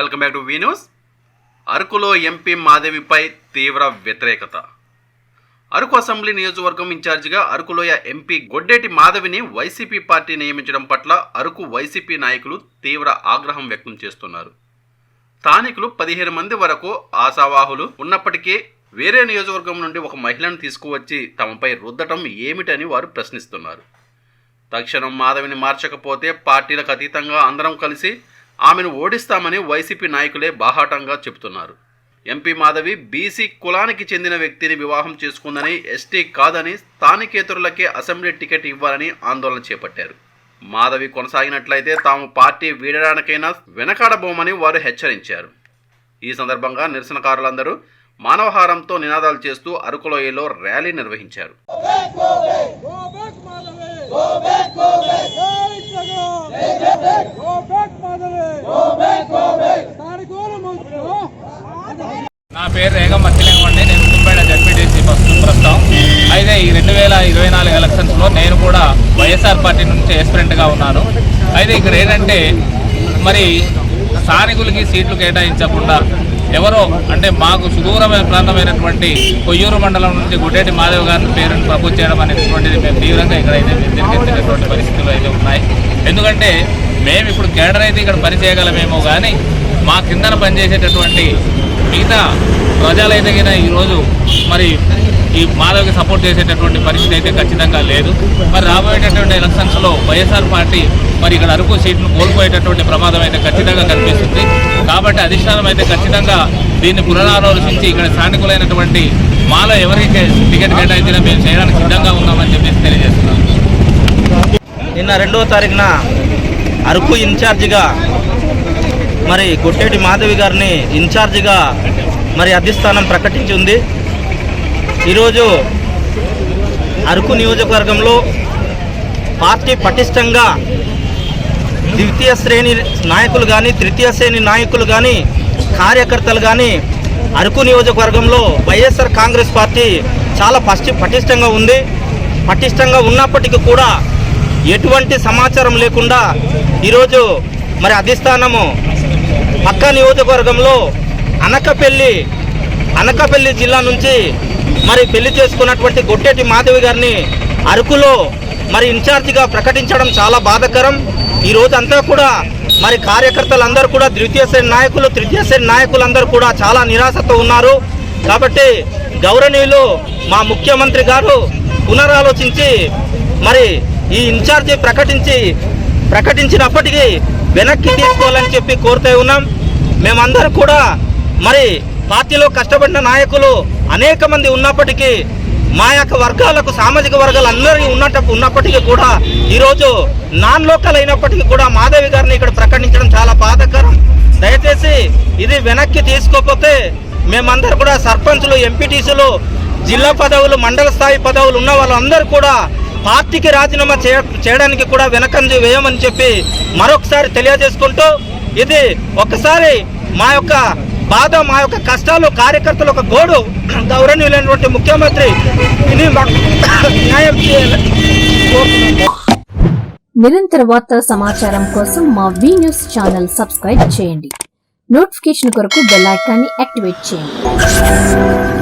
Welcome back to V news. అరకులో MP మాధవిపై తీవ్ర వ్యతిరేకత. అరకు అసెంబ్లీ నియోజకవర్గం ఇన్ఛార్జిగా అరకులోయ ఎంపీ గొడ్డేటి మాధవిని వైసీపీ పార్టీ నియమించడం పట్ల అరకు వైసీపీ నాయకులు తీవ్ర ఆగ్రహం వ్యక్తం చేస్తున్నారు. స్థానికులు 15 మంది వరకు ఆశావాహులు ఉన్నప్పటికీ వేరే నియోజకవర్గం నుండి ఒక మహిళను తీసుకువచ్చి తమపై రుద్దటం ఏమిటని వారు ప్రశ్నిస్తున్నారు. తక్షణం మాధవిని మార్చకపోతే పార్టీలకు అతీతంగా అందరం కలిసి ఆమెను ఓడిస్తామని వైసీపీ నాయకులే బాహాటంగా చెబుతున్నారు. ఎంపీ మాధవి బీసీ కులానికి చెందిన వ్యక్తిని వివాహం చేసుకుందని, ఎస్టీ కాదని, స్థానికేతరులకే అసెంబ్లీ టికెట్ ఇవ్వాలని ఆందోళన చేపట్టారు. మాధవి కొనసాగినట్లయితే తాము పార్టీ వీడడానికైనా వెనకాడబోమని వారు హెచ్చరించారు. ఈ సందర్భంగా నిరసనకారులందరూ మానవహారంతో నినాదాలు చేస్తూ అరకులోయలో ర్యాలీ నిర్వహించారు. నా పేరు రేగం మత్తిలింగమండి. నేను ఉద్దంపేట జడ్పీటీసీ ప్రస్తుతం. అయితే ఈ 2024 ఎలక్షన్స్లో నేను కూడా వైఎస్ఆర్ పార్టీ నుంచి ఏస్పిరెంట్గా ఉన్నాను. అయితే ఇక్కడ ఏంటంటే మరి స్థానికులకి సీట్లు కేటాయించకుండా ఎవరో అంటే మాకు సుదూరమైన ప్రాంతమైనటువంటి కొయ్యూరు మండలం నుంచి గొడ్డేటి మాధవ్ గారిని పేరును ప్రపోజ్ చేయడం అనేటువంటిది మేము తీవ్రంగా ఇక్కడైతే వ్యతిరేకించేటువంటి పరిస్థితులు అయితే ఉన్నాయి. ఎందుకంటే మేము ఇప్పుడు కేడర్ అయితే ఇక్కడ పనిచేయగలమేమో కానీ మా కిందన పనిచేసేటటువంటి మిగతా ప్రజలైతే కన్నా ఈరోజు మరి ఈ మాధవ్కి సపోర్ట్ చేసేటటువంటి పరిస్థితి అయితే ఖచ్చితంగా లేదు. మరి రాబోయేటటువంటి ఎలక్షన్స్లో వైఎస్ఆర్ పార్టీ మరి ఇక్కడ అరకు సీట్ను కోల్పోయేటటువంటి ప్రమాదం అయితే ఖచ్చితంగా కనిపిస్తుంది. కాబట్టి అధిష్టానం అయితే ఖచ్చితంగా దీన్ని పునరాలోచించి ఇక్కడ స్థానికులైనటువంటి మాలో ఎవరికి టికెట్ కేటాయించినా మేము చేయడానికి సిద్ధంగా ఉన్నామని చెప్పేసి తెలియజేస్తున్నాం. నిన్న 2వ తారీఖున అరకు ఇన్ఛార్జిగా మరి గొడ్డేటి మాధవి గారిని ఇన్ఛార్జిగా మరి అధిష్టానం ప్రకటించి ఉంది. ఈరోజు అరకు నియోజకవర్గంలో పార్టీ పటిష్టంగా ద్వితీయ శ్రేణి నాయకులు కానీ, తృతీయ శ్రేణి నాయకులు కానీ, కార్యకర్తలు కానీ అరకు నియోజకవర్గంలో వైఎస్ఆర్ కాంగ్రెస్ పార్టీ చాలా పటిష్టంగా ఉంది. పటిష్టంగా ఉన్నప్పటికీ కూడా ఎటువంటి సమాచారం లేకుండా ఈరోజు మరి అధిష్టానము పక్క నియోజకవర్గంలో అనకాపల్లి జిల్లా నుంచి మరి పెళ్లి చేసుకున్నటువంటి గొడ్డేటి మాధవి గారిని అరకులో మరి ఇన్ఛార్జిగా ప్రకటించడం చాలా బాధాకరం. ఈ రోజు అంతా కూడా మరి కార్యకర్తలందరూ కూడా ద్వితీయ శ్రేణి నాయకులు, తృతీయ శ్రేణి నాయకులందరూ కూడా చాలా నిరాశతో ఉన్నారు. కాబట్టి గౌరవనీయులు మా ముఖ్యమంత్రి గారు పునరాలోచించి మరి ఈ ఇన్ఛార్జి ప్రకటించినప్పటికీ వెనక్కి తీసుకోవాలని చెప్పి కోరుతూ ఉన్నాం. మేమందరూ కూడా మరి పార్టీలో కష్టపడిన నాయకులు అనేక మంది ఉన్నప్పటికీ మా యొక్క వర్గాలకు, సామాజిక వర్గాలు అందరూ ఉన్నప్పటికీ కూడా ఈరోజు నాన్ లోకల్ అయినప్పటికీ కూడా మాధవి గారిని ఇక్కడ ప్రకటించడం చాలా బాధాకరం. దయచేసి ఇది వెనక్కి తీసుకోకపోతే మేమందరూ కూడా సర్పంచులు, ఎంపీటీసీలు, జిల్లా పదవులు, మండల స్థాయి పదవులు ఉన్న వాళ్ళందరూ కూడా పార్టీకి రాజీనామా చేయడానికి కూడా వెనకంజ వేయమని చెప్పి మరొకసారి తెలియజేసుకుంటూ, ఇది ఒకసారి మా యొక్క బాధ, మా యొక్క కష్టాలు, కార్యకర్తలు ఒక గోడు గౌరవనీయులైనటువంటి ముఖ్యమంత్రి న్యాయం చేయాలి. నిరంతర వార్తల సమాచారం కోసం మా వి న్యూస్ ఛానల్ సబ్స్క్రైబ్ చేయండి. నోటిఫికేషన్ కొరకు బెల్ ఐకాన్ని యాక్టివేట్ చేయండి.